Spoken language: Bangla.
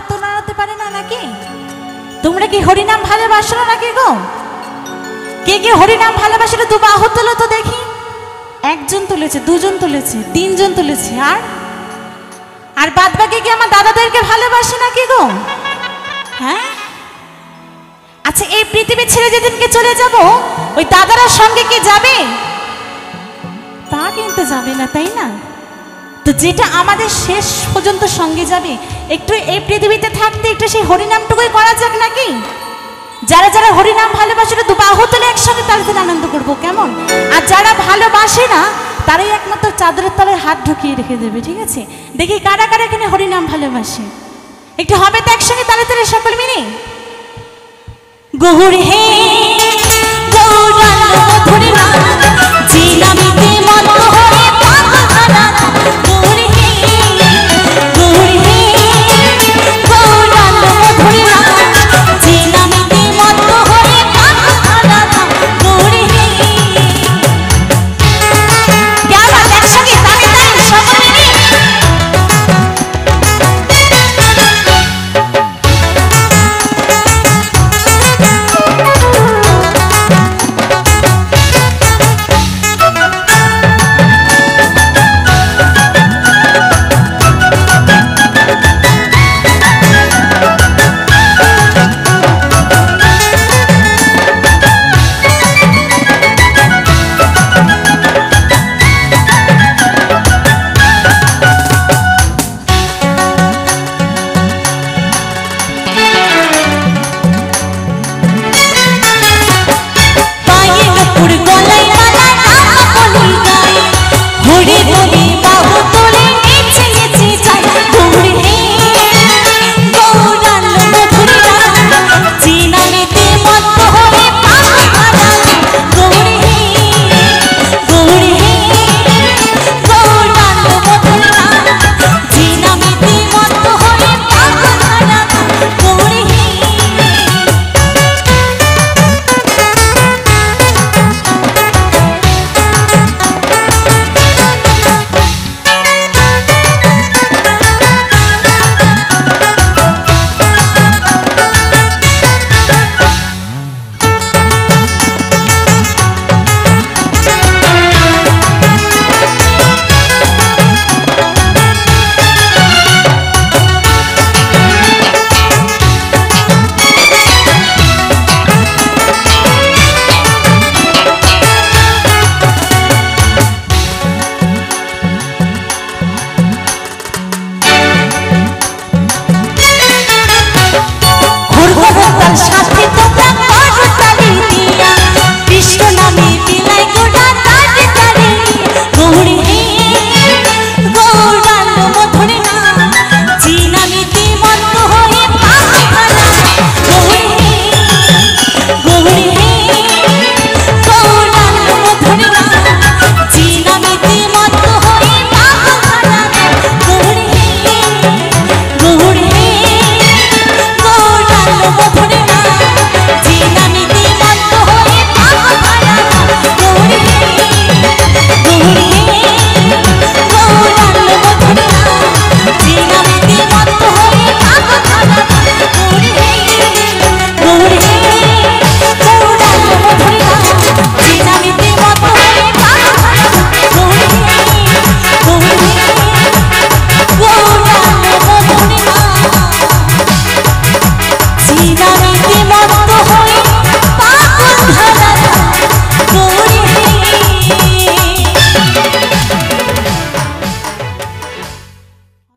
হাতও নাড়াতে পারে না নাকি? তোমরা কি হরিনাম ভালোবাসো নাকি গো? কে কে হরিনাম ভালোবাসলে দু বাহু তোলো তো দেখি। একজন তুলেছে, দুজন তুলেছে, তিনজন তুলেছে, আর বাদ বাকি কি আমার দাদাদেরকে ভালোবাসে নাকি গো? হ্যাঁ, আচ্ছা এই পৃথিবী ছেড়ে যেদিনকে চলে যাব ওই দাদারার সঙ্গে কি যাবে? তা কিন্তু যাবে না, তাই না? তো যেটা আমাদের শেষ পর্যন্ত সঙ্গে যাবে, একটু এই পৃথিবীতে থাকতে একটু সেই হরিনামটুকুই করা যাক নাকি? যারা যারা হরিনাম ভালোবাসে দু বাহু তুলে একসঙ্গে তার দিন আনন্দ করবো, কেমন? আর যারা ভালোবাসে না তারাই একমাত্র চাদরের তলায় হাত ঢুকিয়ে রেখে দেবে, ঠিক আছে? দেখি কারা কারা এখানে হরিনাম ভালোবাসে, একটু হবে তো একসঙ্গে তালে তালে সকল মিলে। গৌর হে